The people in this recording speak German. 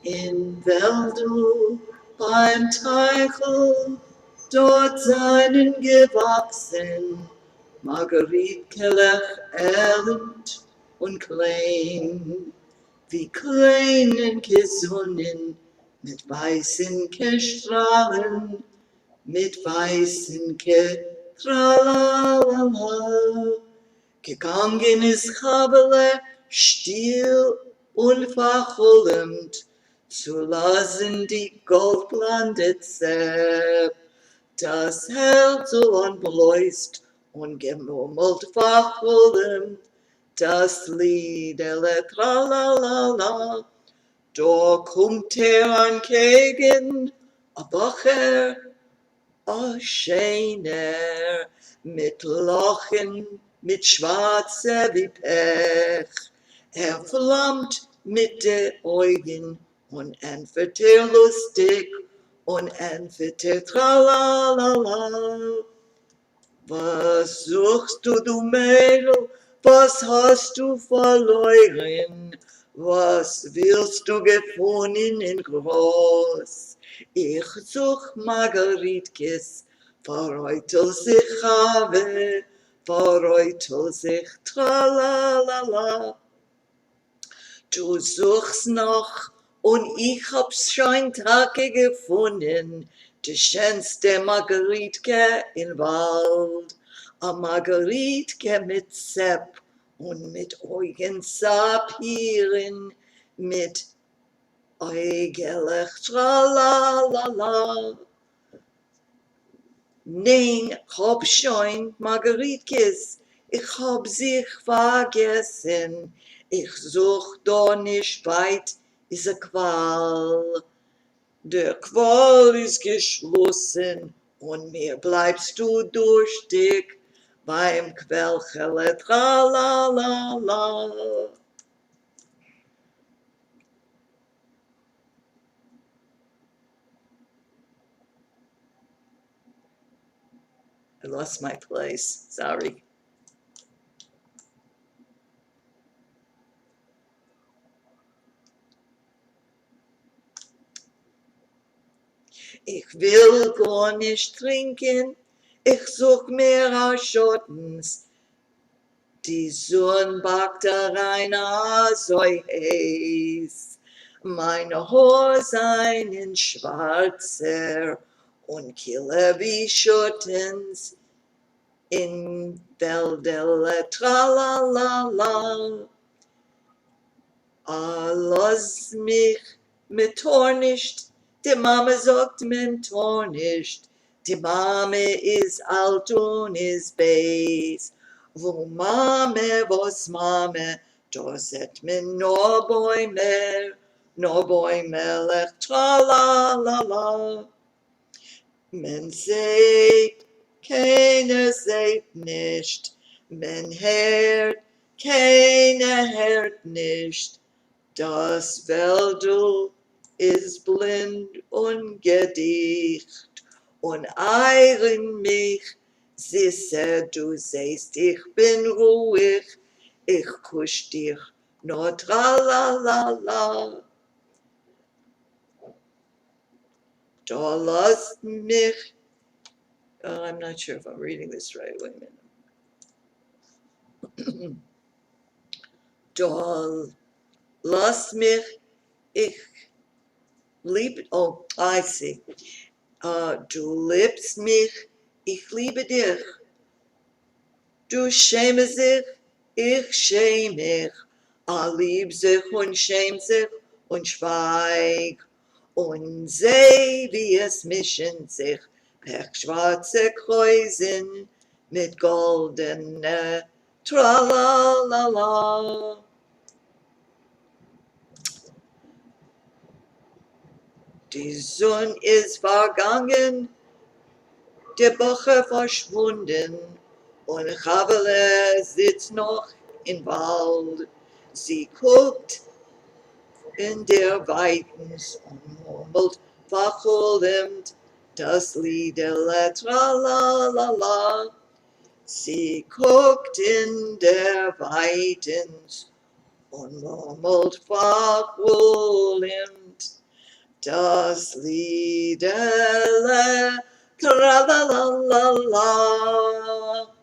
In Wäldl beim Teichel, dort seien gewachsen Margaritca'lעך elend und klein, wie kleinen Gesonnen mit weißen Kestrahlen, mit weißen Ketralalala. Gegangen ist Chabele still und verholend, zu lassen die goldblonde Zepp, das Herz und bläust und gemurmelt verholend, das Lied Tralalala. Da kommt entgegen, a Bacher, a Scheiner, mit Lachen, mit Schwarze wie Pech. Flammt mit den Augen und entweder lustig und entweder tralalala. Was suchst du, Mädel? Was hast du verloren? Was willst du gefunden in groß? Ich such Margaritkes, verreutel sich habe, verreutel sich tralalala. Du suchst noch und ich hab's schon Tage gefunden, die schönste Margaritke im Wald. A Margaritke mit Zepp und mit Augen Saphiren, mit Äugelech tralalala. Nein, hab schon Margaritkes, ich hab sich vergessen. Ich such da nicht weit, ist a Qual. Der Qual ist geschlossen und mir bleibst du durstig beim Quellchele tralalala. I lost my place, sorry. Ich will gar nicht trinken, ich such mehr aus Schottens. Die Sonne backt rein so heiß. Meine Haare seien schwarzer und Kille wie Schottens in Wäldele tralalala. Lass mich mit Tor nicht, die Mama sagt mit Tor nicht, die Mama ist alt und ist beis. Wo Mama, was Mama, da sieht man nur Bäume lech tralalala. Man sieht, keiner sieht nicht, man hört, keiner hört nicht. Das Wäldl ist blind und gedicht und eilen mich, Sisse, du sehst, ich bin ruhig, ich kusch dich nur tralalala. Da lasst mich, I'm not sure if I'm reading this right, wait a minute. Da lass mich, ich liebe, oh, I see. Du liebst mich, ich liebe dich. Du schämst dich, ich schäme mich. Lieb sich und schämt sich und schweigt. Und seh, wie es mischen sich pechschwarze Kreuzen mit goldene Tralalala. Die Sonne ist vergangen, der Bacher verschwunden und Chabele sitzt noch im Wald. Sie guckt in der Weiten und murmelt verholend das Liedele tralalala. Sie guckt in der Weiten und murmelt verholend Das Liederle, tra la la la la.